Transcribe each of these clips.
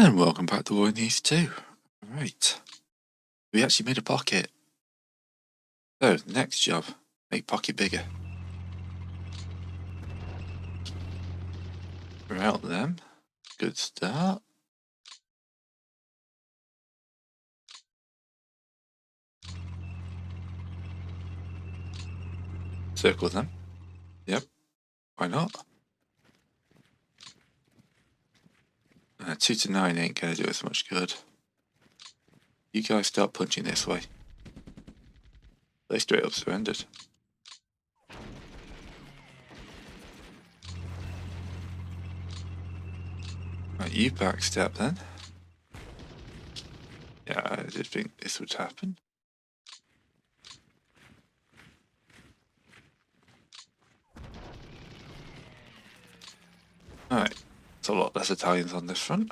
And welcome back to War News 2. Right. We actually made a pocket. So, next job, make pocket bigger. Route them. Good start. Circle them. Yep. Why not? 2 to 9 ain't gonna do us much good. You guys start punching this way. They straight up surrendered. Right, you backstep then. Yeah, I did think this would happen. Alright, there's a lot less Italians on this front.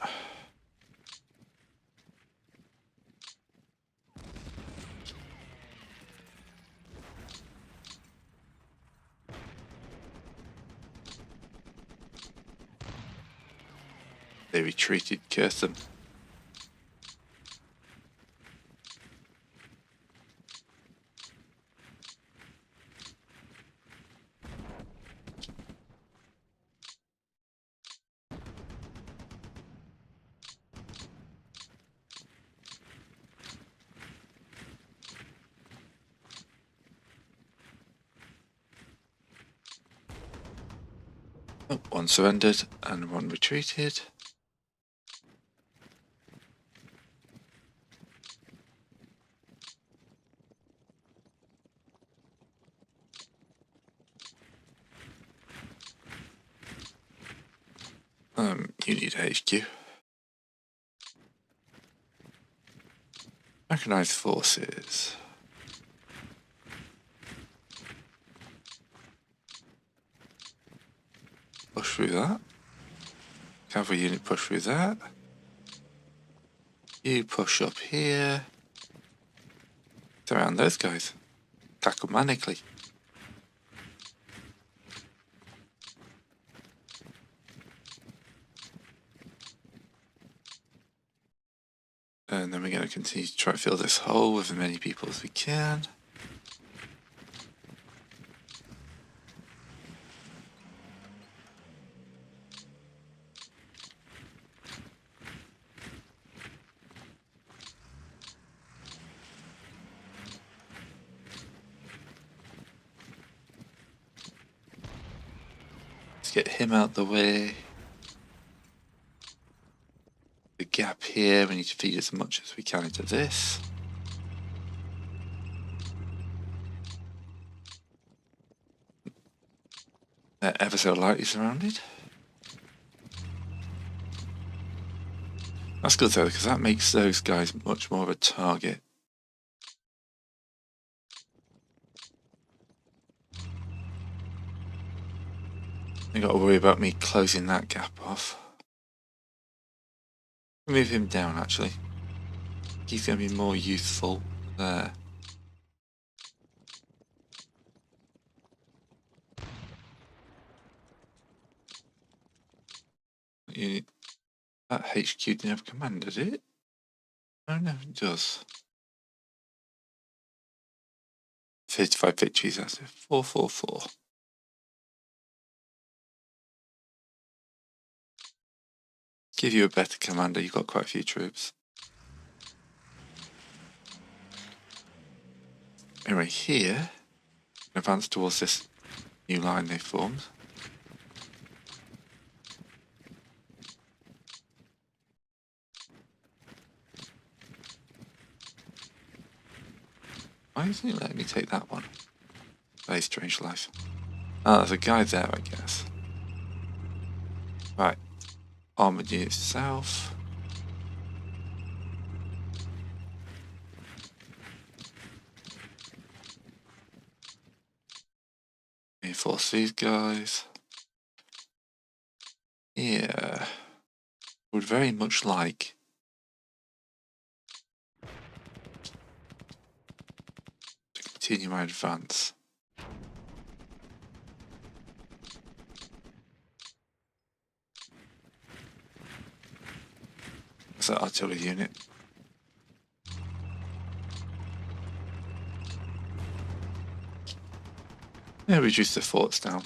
They retreated, curse them. Oh, one surrendered and one retreated. You need HQ. Mechanized forces. Push through that. Cavalry unit push through that. You push up here. Surround those guys. Attack them manically. And then we're going to continue to try to fill this hole with as many people as we can. Let's get him out the way. The gap here, we need to feed as much as we can into this. They're ever so lightly surrounded. That's good though, because that makes those guys much more of a target. You got to worry about me closing that gap off. Move him down actually. He's going to be more useful there. That HQ didn't have command, did it? Oh no, it does. 35 victories, that's it. 444. Give you a better commander, you've got quite a few troops. Anyway, here, advance towards this new line they formed. Why isn't it letting me take that one? Very strange life. Oh, there's a guy there, I guess. Right. Armoured units south. Reinforce these guys. Yeah. Would very much like to continue my advance. That's an artillery unit. Yeah, reduce the forts down.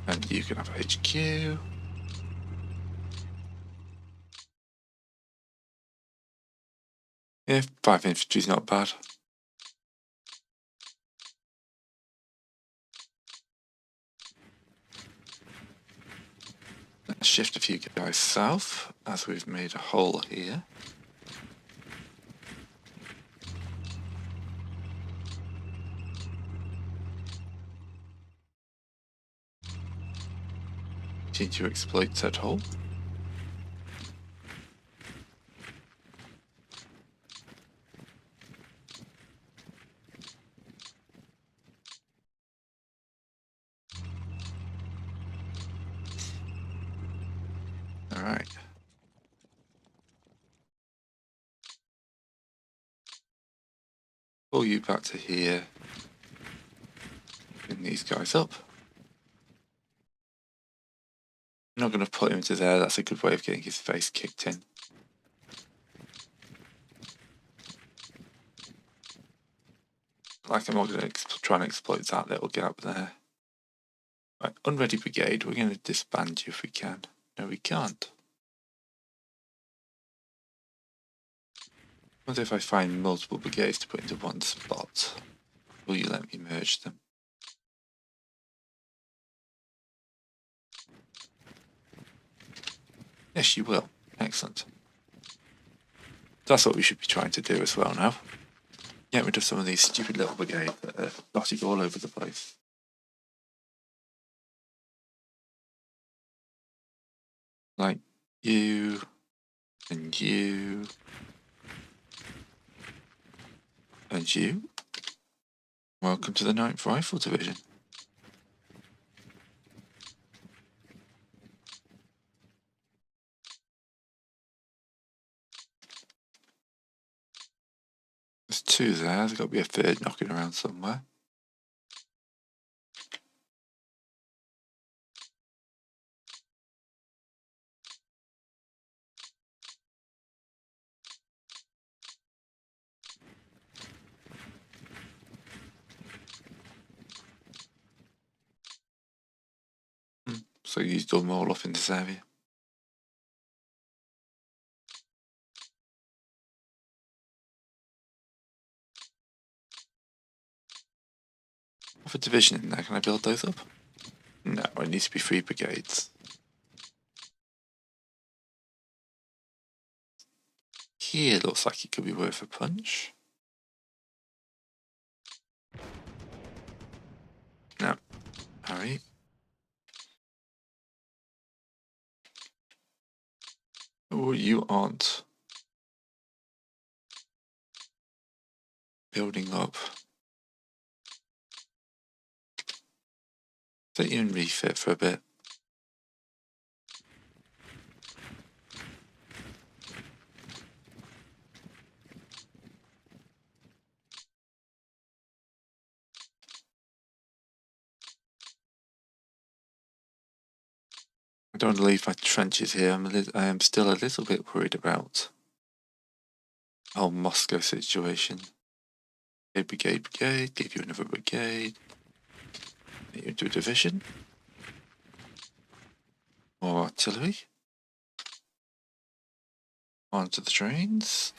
And you can have HQ. Yeah, 5 infantry's not bad. Let's shift a few guys south, as we've made a hole here. Continue to exploit said hole. Alright. Pull you back to here. Bring these guys up. I'm not going to put him into there, that's a good way of getting his face kicked in. Like, I'm not going to try and exploit that little gap there. Right, unready brigade, we're going to disband you if we can. No, we can't. What if I find multiple brigades to put into one spot? Will you let me merge them? Yes, you will. Excellent. That's what we should be trying to do as well now. Get rid of some of these stupid little brigades that are dotted all over the place. Like you, and you, and you. Welcome to the 9th Rifle Division. There's 2 there, there's got to be a 3rd knocking around somewhere. So you used them all off in this area. I have a division in there, can I build those up? No, it needs to be 3 brigades. Here looks like it could be worth a punch. No. Alright. Oh, you aren't building up. Set you in refit for a bit. I don't want to leave my trenches here. I am still a little bit worried about the whole Moscow situation. Brigade, give you another brigade. Get you into a division. More artillery. Onto the trains.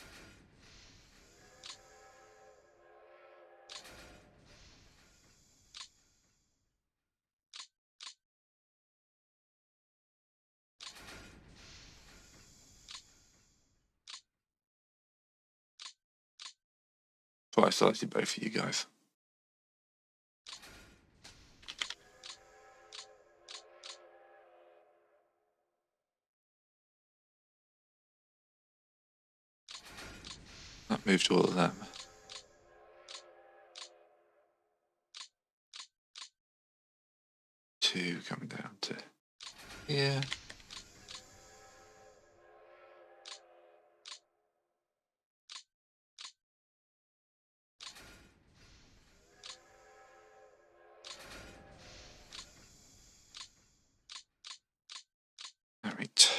So I selected both of you guys. That moved all of them. 2 coming down to here. Right.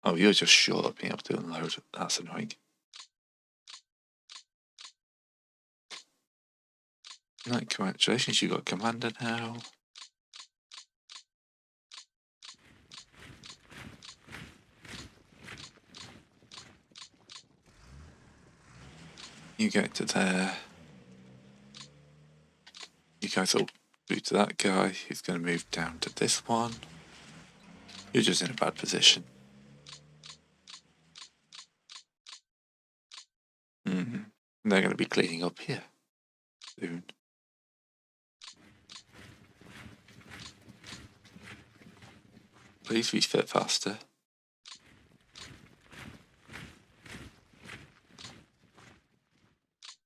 Oh, you're just short of being able to unload. That's annoying. Right, congratulations, you got Commander now. You get to there. You guys all move to that guy. He's going to move down to this one. You're just in a bad position. They're going to be cleaning up here soon. Please refit faster.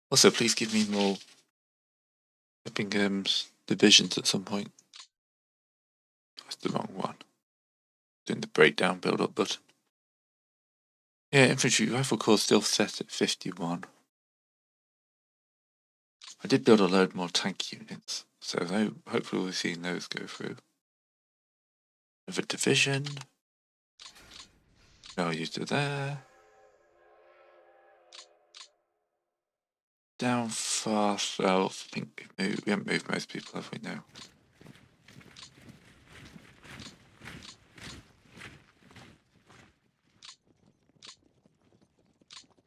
Also, please give me more Eppingham's divisions at some point. That's the wrong one. Doing the breakdown build-up button. Yeah, infantry rifle corps still set at 51. I did build a load more tank units, so hopefully we'll be seeing those go through. Another division. No, you to there. Down far south. I think we haven't moved most people, have we? No.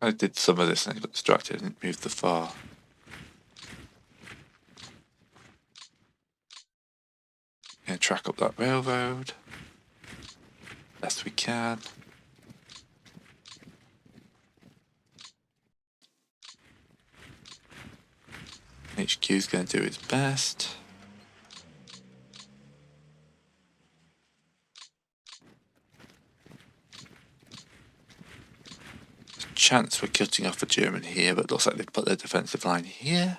I did some of this and I got distracted. I didn't move the far. Gonna track up that railroad best we can. HQ's going to do its best. Chance we're cutting off a German here, but looks like they've put their defensive line here.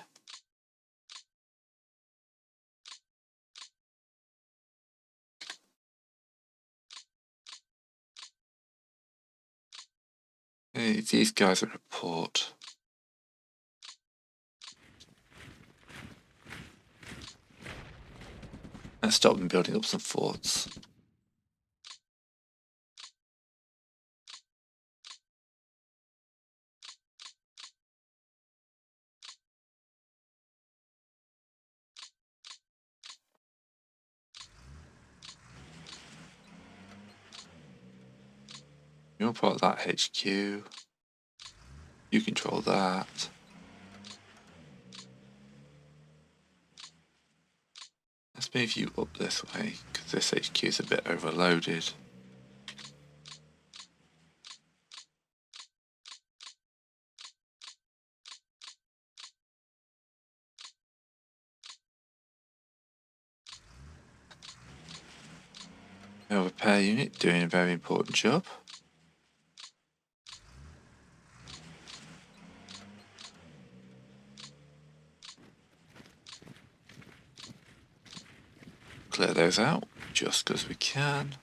Hey, these guys are at port. Let's stop them building up some forts. You're part of that HQ. You control that. Let's move you up this way, because this HQ is a bit overloaded. Our repair unit doing a very important job. Clear those out just because we can.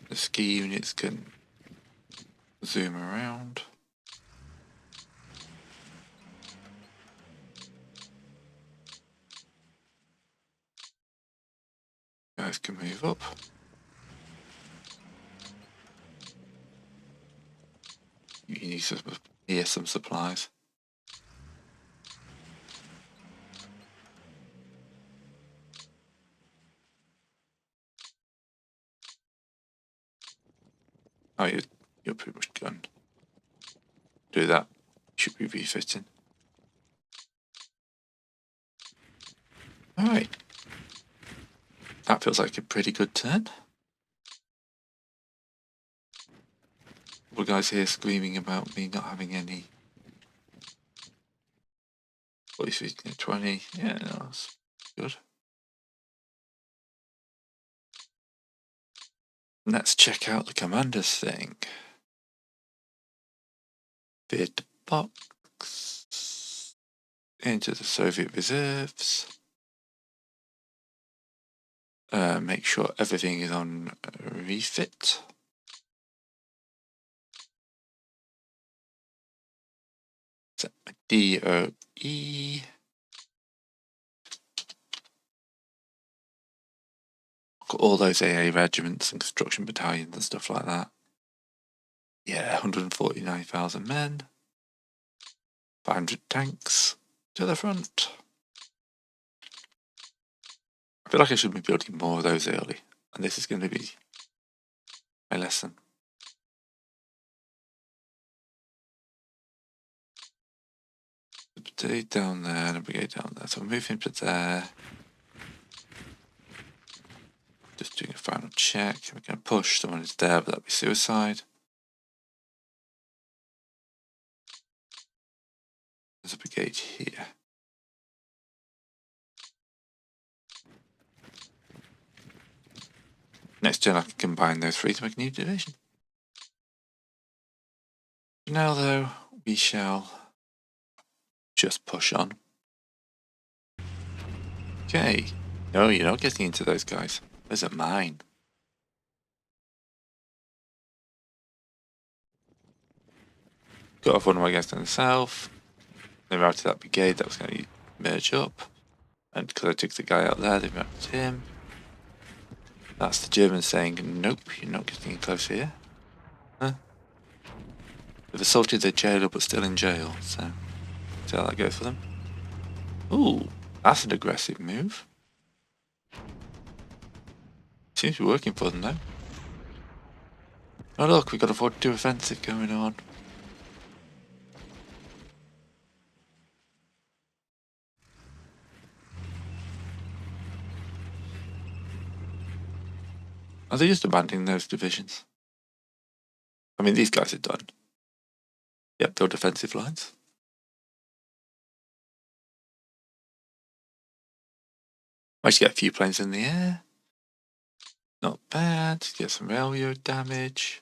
The ski units can zoom around. Guys can move up. You need some supplies. Oh, you're pretty much done. Do that. Should be refitting. Alright. That feels like a pretty good turn. The guys here screaming about me not having any. 43, 20. Yeah, no, that's good. Let's check out the commander's thing. Bid box. Into the Soviet reserves. Make sure everything is on refit. Set my DOE. Got all those AA regiments and construction battalions and stuff like that. Yeah, 149,000 men. 500 tanks to the front. I feel like I should be building more of those early, and this is going to be my lesson. A brigade down there and a brigade down there, so we'll move him to there. Just doing a final check. We're going to push. Someone is there, but that'd be suicide. There's a brigade here. Next turn I can combine those three to make a new division. Now though, we shall just push on. Okay. No, you're not getting into those guys. Those are mine. Got off one of my guys to the south. They routed that brigade that was going to merge up. And because I took the guy out there, they routed him. That's the Germans saying, nope, you're not getting close here. Huh? They've assaulted their jailer but still in jail, so see how that goes for them. Ooh, that's an aggressive move. Seems to be working for them though. Oh look, we've got a 42 offensive going on. Are they just abandoning those divisions? I mean, these guys are done. Yep, they're defensive lines. Managed to get a few planes in the air. Not bad. Get some railroad damage.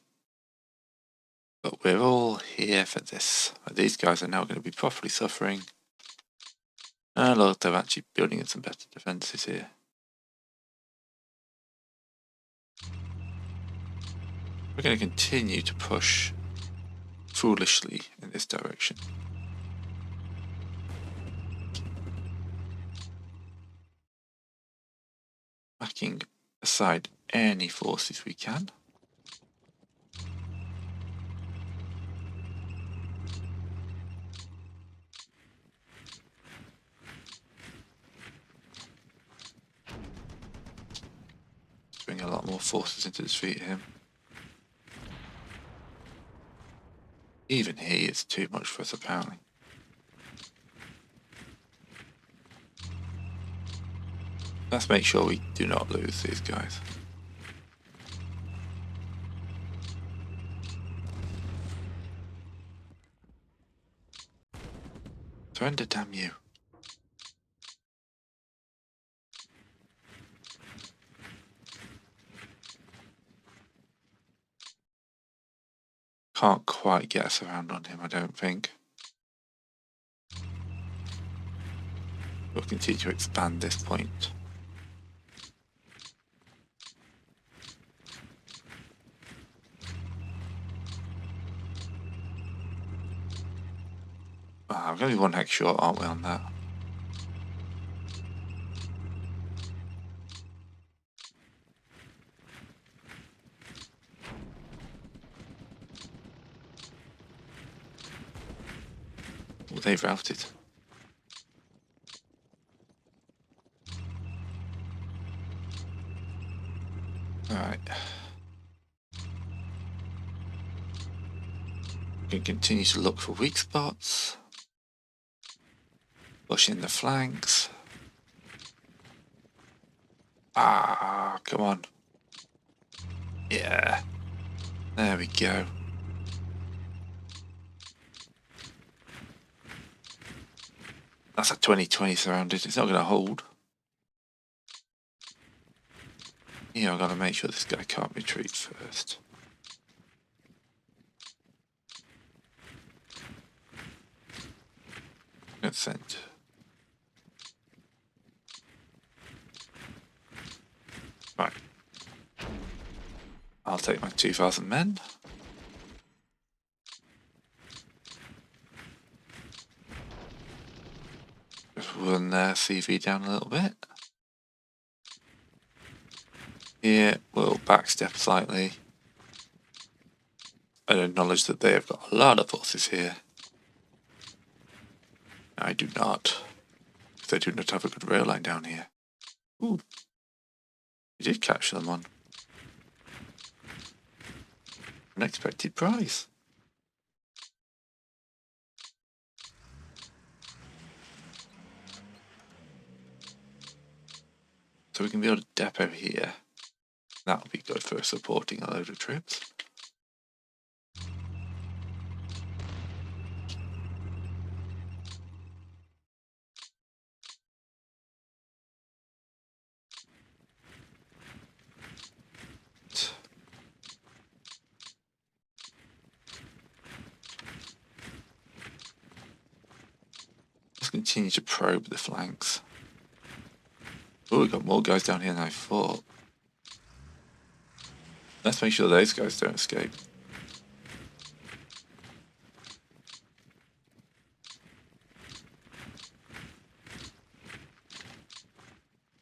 But we're all here for this. These guys are now going to be properly suffering. And look, they're actually building in some better defences here. We're going to continue to push foolishly in this direction. Backing aside any forces we can. Bring a lot more forces into defeat him. Even he is too much for us apparently. Let's make sure we do not lose these guys. Surrender, damn you. Can't quite get us around on him, I don't think. We'll continue to expand this point. We're going to be one hex short, aren't we, on that? Well, they've routed. Alright. We can continue to look for weak spots. Push in the flanks. Ah, come on. Yeah. There we go. That's a 20-20 surrounded. It's not going to hold. Yeah, I've got to make sure this guy can't retreat first. Let's send. Right. I'll take my 2,000 men. Just run their CV down a little bit. Here we'll backstep slightly and acknowledge that they have got a lot of forces here. I do not. They do not have a good rail line down here. Ooh. We did capture them on unexpected prize. So we can build a depot here. That'll be good for supporting a load of troops. Let's continue to probe the flanks. Oh, we've got more guys down here than I thought. Let's make sure those guys don't escape. To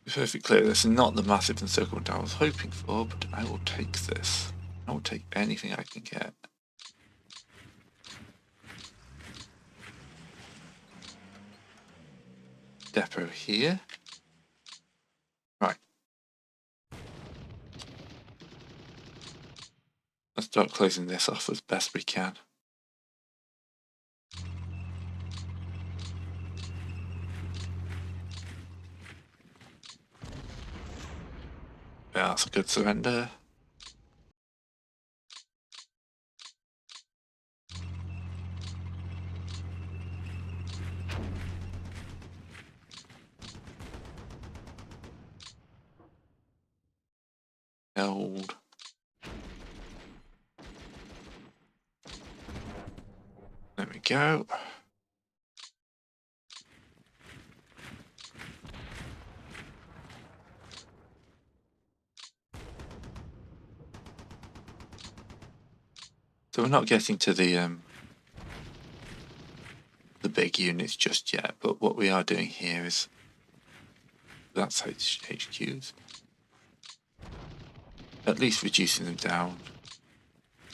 be perfectly clear, this is not the massive encirclement I was hoping for, but I will take this. I will take anything I can get. Depot here. Right. Let's start closing this off as best we can. Yeah, that's a good surrender. Held. There we go. So we're not getting to the big units just yet, but what we are doing here is that's HQs. At least reducing them down,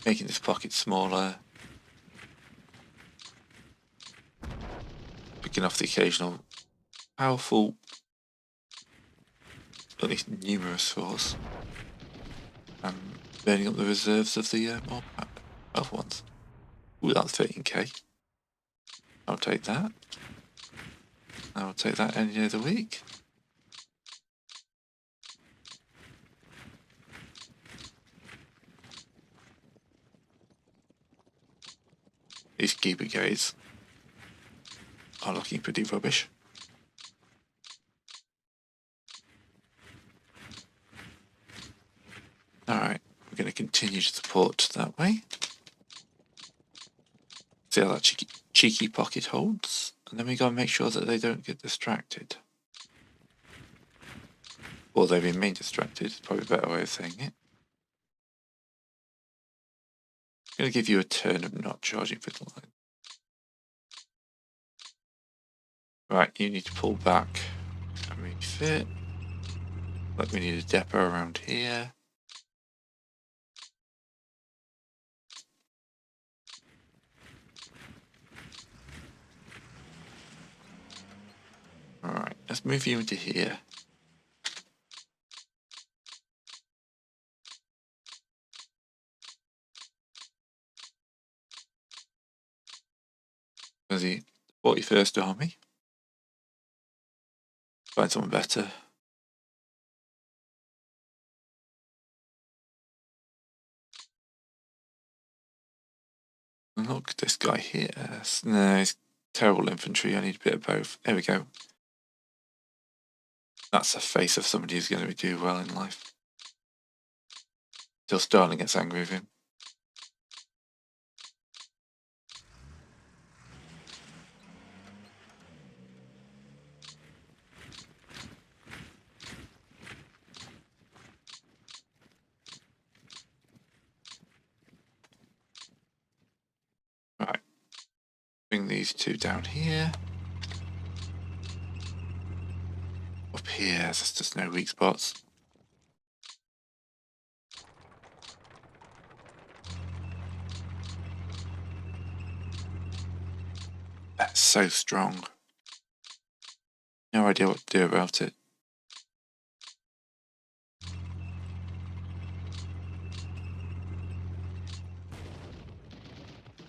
making this pocket smaller, picking off the occasional powerful, at least numerous force, and burning up the reserves of the more powerful ones. Ooh, that's 13k. I'll take that. I'll take that any day of the week. These key brigades are looking pretty rubbish. Alright, we're going to continue to support that way. See how that cheeky pocket holds. And then we got to make sure that they don't get distracted. Or they remain distracted, is probably a better way of saying it. I'm going to give you a turn of not charging for the line. Right, you need to pull back and refit. Like we need a depot around here. Alright, let's move you into here. There's the 41st Army. Find someone better. And look, this guy here. No, he's terrible infantry. I need a bit of both. There we go. That's the face of somebody who's going to do well in life. Till Starling gets angry with him. Right. Bring these two down here. Up here, there's just no weak spots. That's so strong. No idea what to do about it.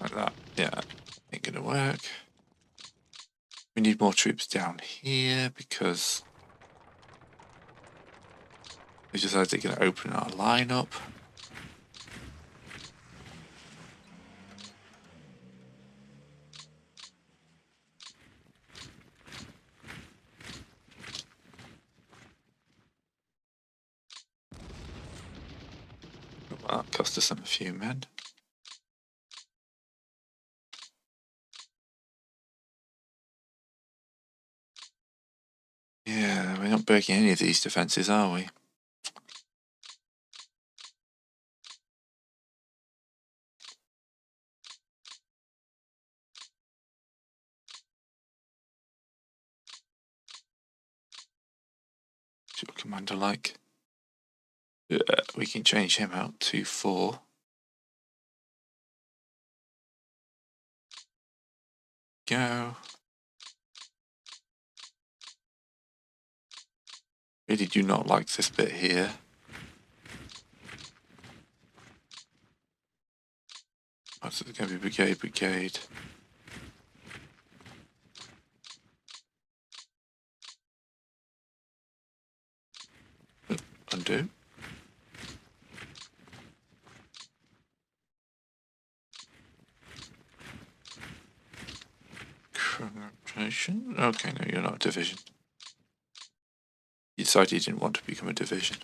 Like that. Yeah, ain't gonna work. We need more troops down here because they decided they're gonna open our line up. Well, that cost us a few men. Yeah, we're not breaking any of these defences, are we? What's your commander like? Yeah, we can change him out to 4. Go. Really do not like this bit here. What's it going to be? Brigade. Undo. Congratulations. Okay, no, you're not a division. You decided you didn't want to become a division.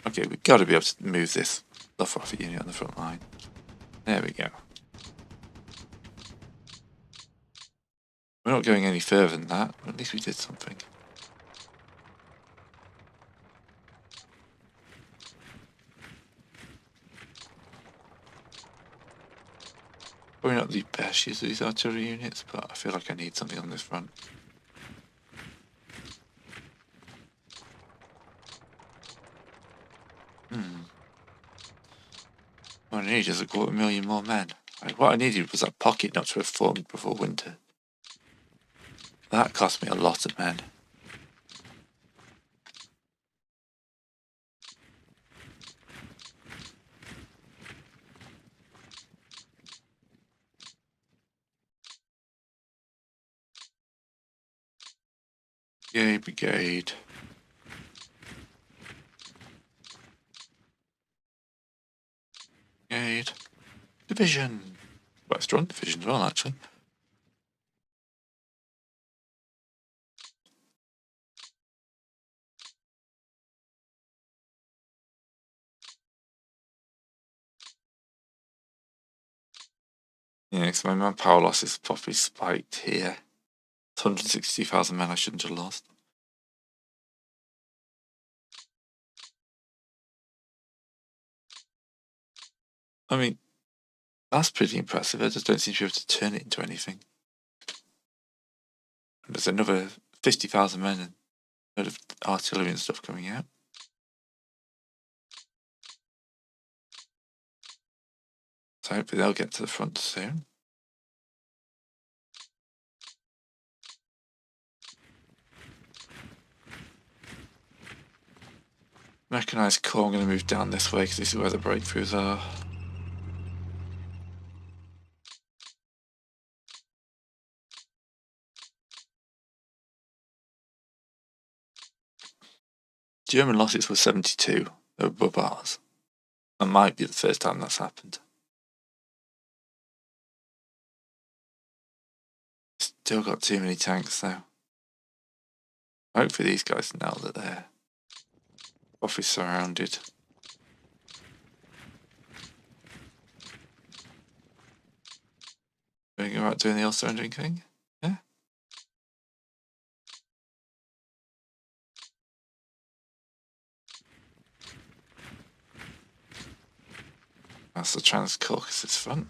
Okay, we've got to be able to move this Luftwaffe unit on the front line. There we go. We're not going any further than that, but at least we did something. Probably not the best use of these artillery units, but I feel like I need something on this front. What I need is 250,000 more men. What I needed was that pocket not to have formed before winter. That cost me a lot of men. Brigade. Brigade. Division. Quite a strong division as well, actually. Yeah, because my manpower loss is probably spiked here. It's 160,000 men I shouldn't have lost. I mean, that's pretty impressive. I just don't seem to be able to turn it into anything. And there's another 50,000 men and a load of artillery and stuff coming out. So hopefully they'll get to the front soon. Mechanised Corps, I'm going to move down this way because this is where the breakthroughs are. German losses were 72 above ours. That might be the first time that's happened. Still got too many tanks though. Hopefully these guys know that their office surrounded. Going about doing the all surrendering thing? Yeah. That's the Trans-Caucasus front.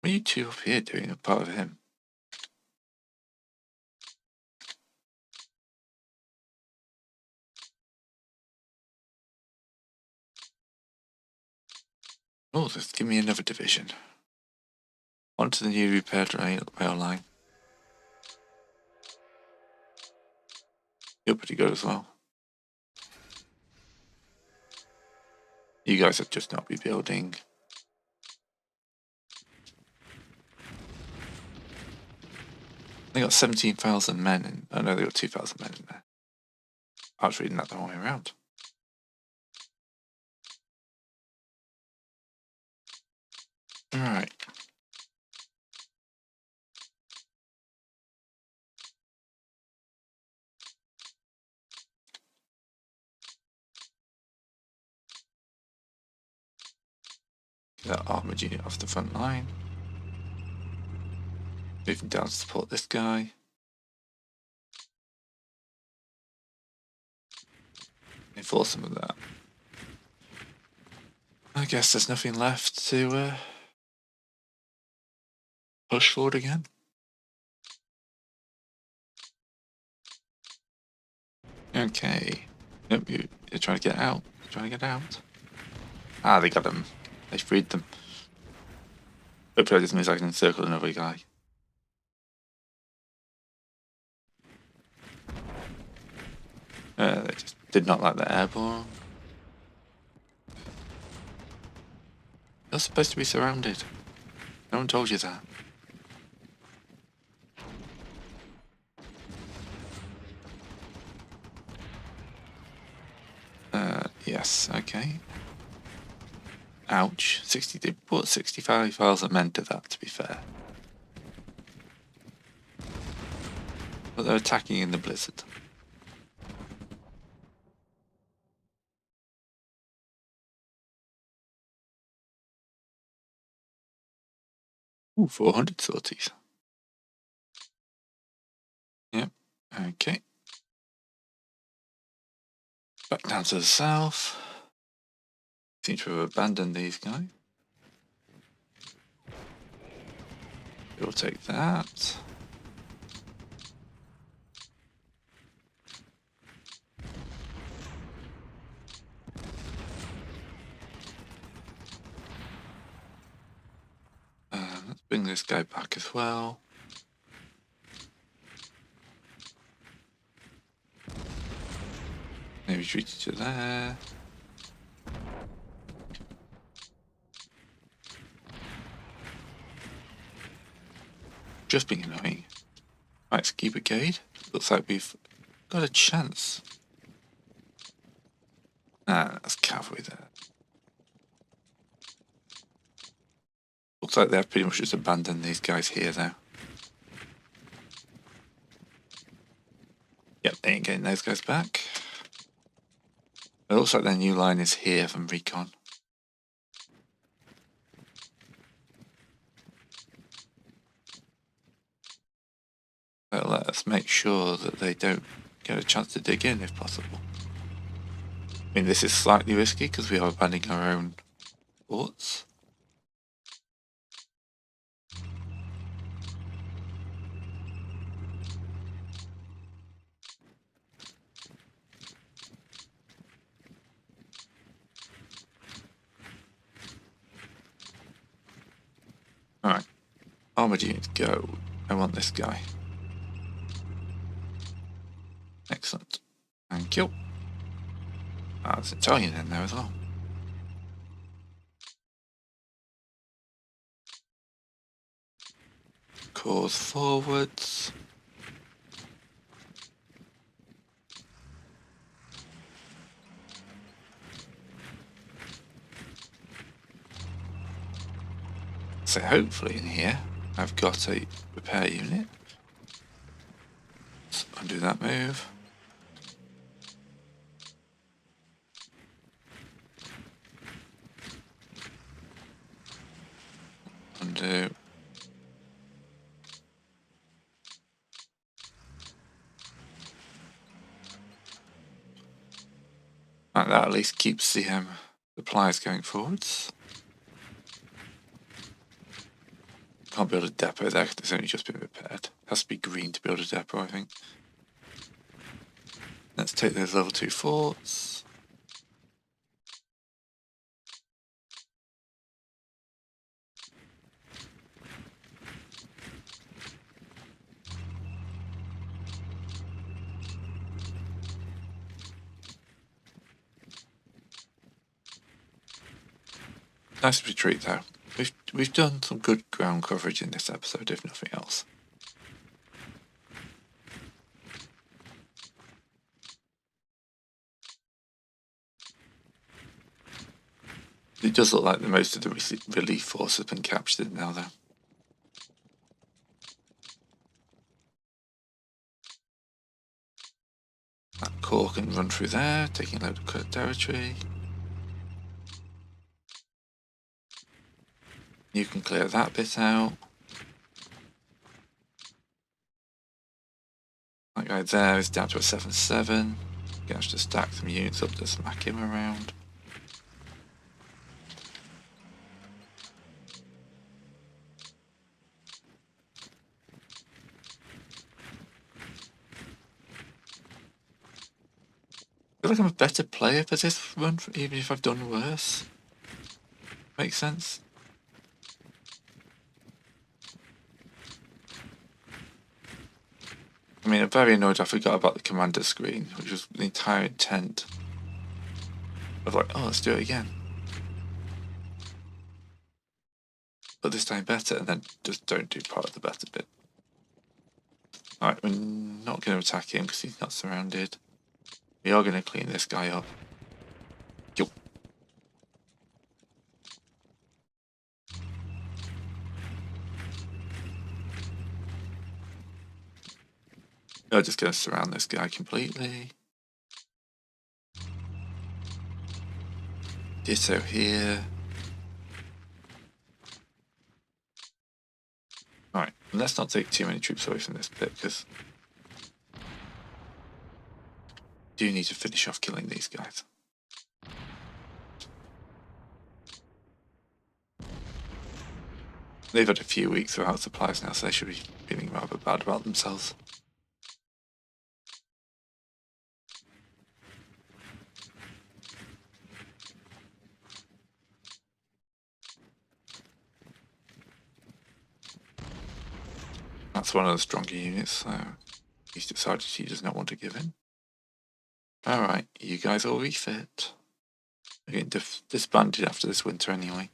What are you two up here doing, a part of him? Oh, just give me another division. Onto the new repaired rail line. You're pretty good as well. You guys have just not rebuilding. They got 17,000 men in. Oh no, they got 2,000 men in there. I was reading that the wrong way around. Alright. That armored unit off the front line. Moving down to support this guy. Enforce some of that. I guess there's nothing left to push forward again. Okay. Nope, you're trying to get out. You're trying to get out. Ah, they got them. They freed them. Hopefully this means I can encircle another guy. They just did not like the airborne. You're supposed to be surrounded. No one told you that. Yes, okay. Ouch. 60, they brought 65,000 men to that, to be fair. But they're attacking in the blizzard. Ooh, 400 sorties. Yep, okay. Back down to the south. Seem to have abandoned these guys. We'll take that. Let's bring this guy back as well. Maybe retreat to there. Just being annoying. Right, ski brigade. Looks like we've got a chance. Ah, that's cavalry there. Looks like they've pretty much just abandoned these guys here though. Yep, they ain't getting those guys back. It looks like their new line is here from recon. So let's make sure that they don't get a chance to dig in if possible. I mean, this is slightly risky because we are abandoning our own forts. Alright, armored units go. I want this guy. Excellent. Thank you. Ah, there's Italian in there as well. Cause forwards. So hopefully in here I've got a repair unit. Let's undo that move. Undo. Right, that at least keeps the supplies going forwards. Can't build a depot there because it's only just been repaired. Has to be green to build a depot, I think. Let's take those level 2 forts. Nice retreat though. We've done some good ground coverage in this episode, if nothing else. It does look like most of the relief force has been captured now, though. That corps can run through there, taking a load of territory. You can clear that bit out. That guy there is down to a 7-7. You have to stack some units up to smack him around. I feel like I'm a better player for this run, even if I've done worse. Makes sense? I mean, I'm very annoyed I forgot about the commander screen, which was the entire intent of like, oh, let's do it again. But this time better, and then just don't do part of the better bit. Alright, we're not going to attack him because he's not surrounded. We are going to clean this guy up. Yo. We're just going to surround this guy completely. Ditto here. Alright, let's not take too many troops away from this bit because I do need to finish off killing these guys. They've had a few weeks without supplies now, so they should be feeling rather bad about themselves. That's one of the stronger units, so he's decided he does not want to give in. Alright, you guys all refit. They're getting disbanded after this winter anyway.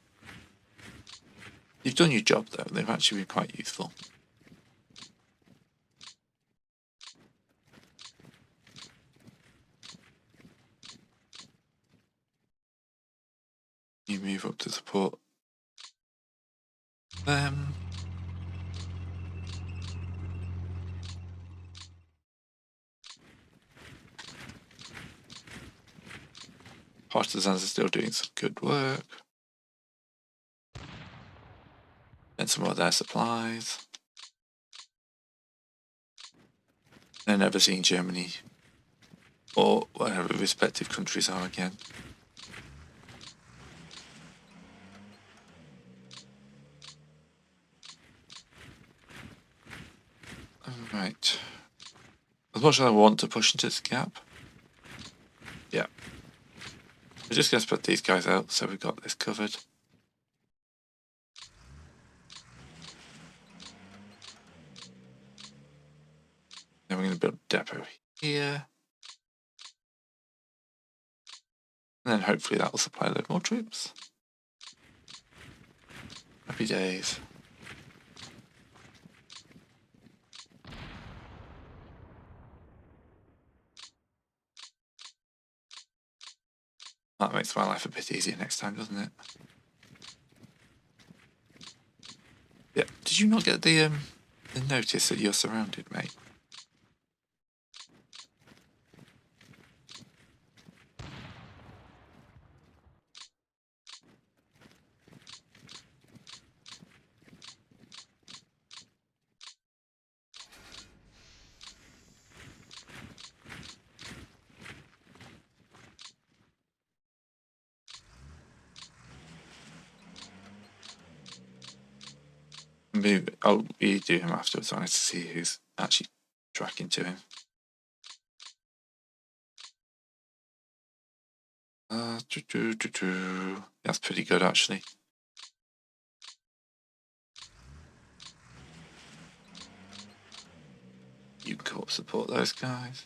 You've done your job though, they've actually been quite useful. You move up to support them. Partisans are still doing some good work. And some more of their supplies. They're never seeing Germany or whatever respective countries are again. Alright. As much as I want to push into this gap. Yeah. We're just going to spread these guys out so we've got this covered. Then we're going to build a depot here. And then hopefully that will supply a load more troops. Happy days. That makes my life a bit easier next time, doesn't it? Yeah. Did you not get the notice that you're surrounded, mate? I'll redo him afterwards. I wanted to see who's actually tracking to him. That's pretty good, actually. You can support those guys.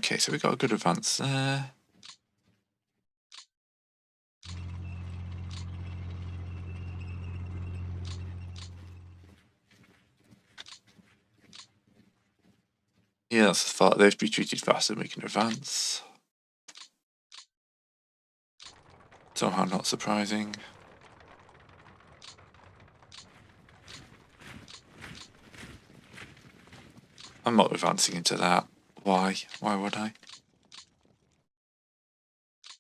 Okay, so we got a good advance there. Yeah, that's as far. They've retreated faster than we can advance. Somehow not surprising. I'm not advancing into that. Why? Why would I?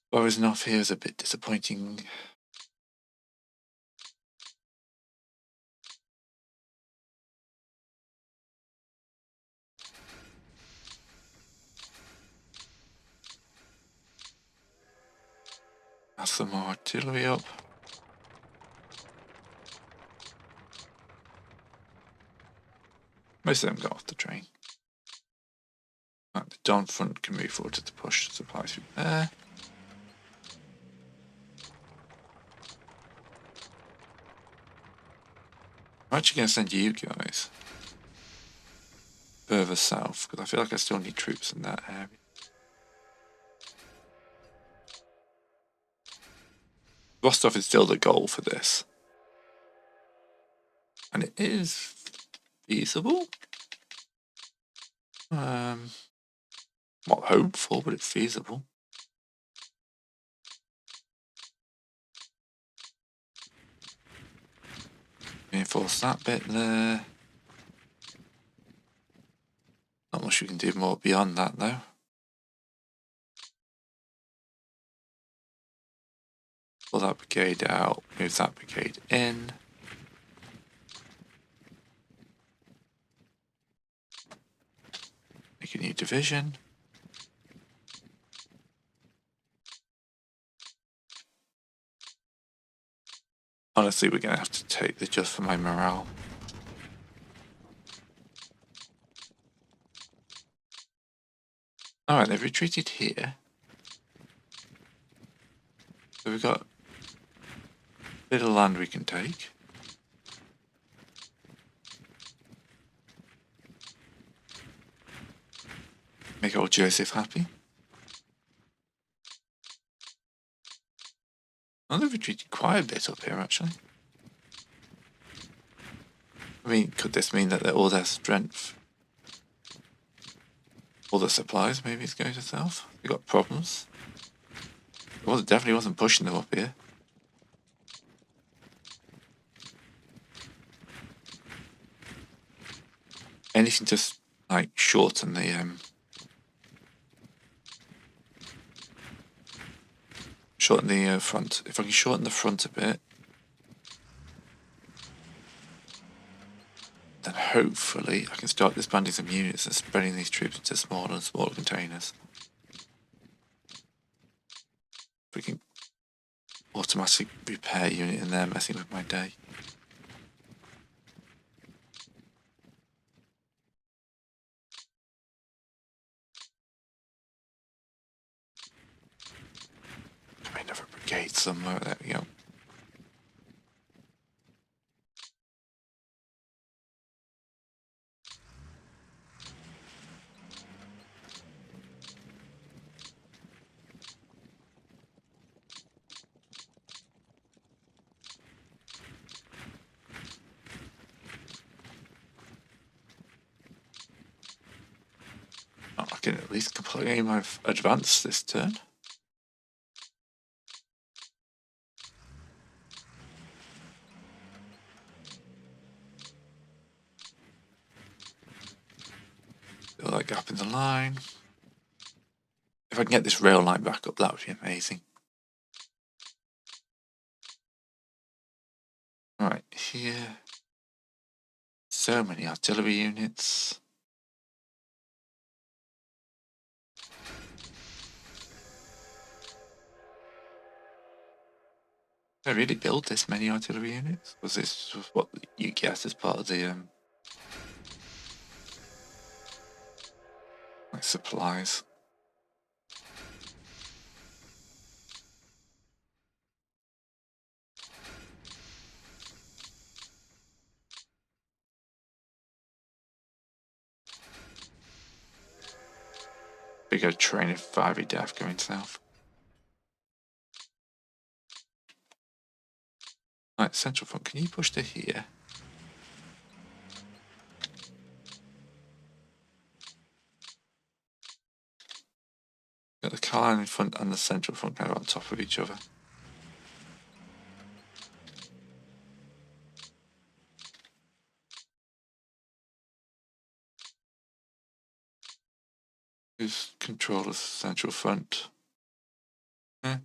Whereas North here is a bit disappointing. That's some more artillery up. Most of them got off the train. Right, the Don front can move forward to push supplies through there. I'm actually going to send you guys further south because I feel like I still need troops in that area. Rostov is still the goal for this. And it is feasible. Not hopeful, but it's feasible. Reinforce that bit there. Not much we can do more beyond that though. Pull that brigade out, move that brigade in. Make a new division. Honestly, we're going to have to take this just for my morale. Alright, they've retreated here. So we've got a bit of land we can take. Make old Joseph happy. Oh, they've retreated quite a bit up here, actually. I mean, could this mean that all their strength, all the supplies, maybe is going to south? They've got problems. It definitely wasn't pushing them up here. Anything to, like, shorten the, front. If I can shorten the front a bit, then hopefully I can start disbanding some units and spreading these troops into smaller and smaller containers. Freaking automatic repair unit in there messing with my day. I may have a brigade somewhere. There we go. Oh, I can at least complete my advance this turn. Fill that gap in the line. If I can get this rail line back up, that would be amazing. Right, here. So many artillery units. Did I really build this many artillery units? Was this what you guessed as part of the like supplies? Bigger train of fiery death going south. Right, Central Front, can you push to here? Got the car in front and the Central Front kind of on top of each other. Who's control of the Central Front? Yeah.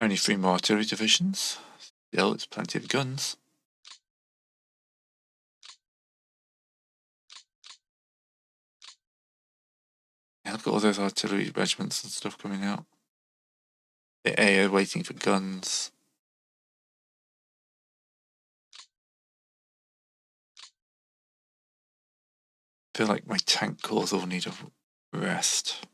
Only 3 more artillery divisions. Still, it's plenty of guns. Yeah, look at all those artillery regiments and stuff coming out. The AA waiting for guns. I feel like my tank corps all need a rest.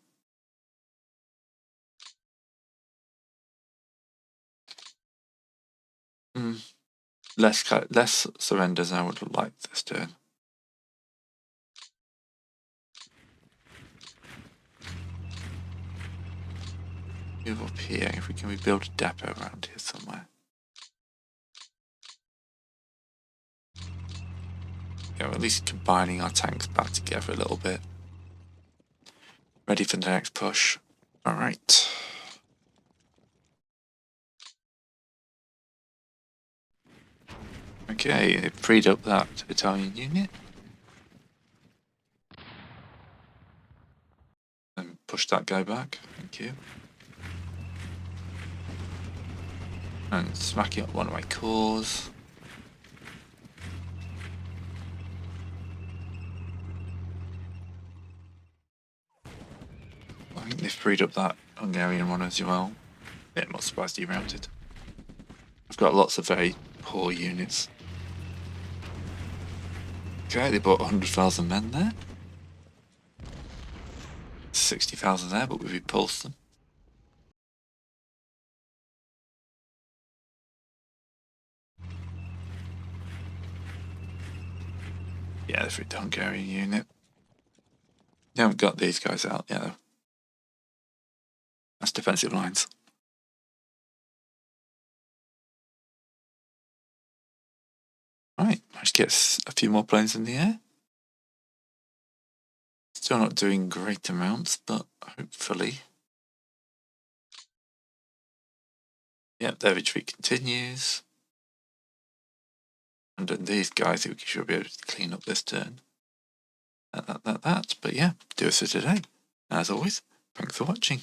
Less surrenders than I would have liked this turn. Move up here. If we can rebuild a depot around here somewhere. Yeah, we're at least combining our tanks back together a little bit. Ready for the next push. Alright. Okay, it freed up that Italian unit. And push that guy back. Thank you. And smacking up one of my corps. I think they freed up that Hungarian one as well. Yeah, I'm not surprised he routed. I've got lots of very poor units. Okay, they bought 100,000 men there. 60,000 there, but we repulsed them. Yeah, they freed the Hungarian unit. They haven't got these guys out yet, though. That's defensive lines. Right, managed to get a few more planes in the air. Still not doing great amounts, but hopefully. Yep, their retreat continues. And then these guys, we should be able to clean up this turn. But yeah, do us for today. As always, thanks for watching.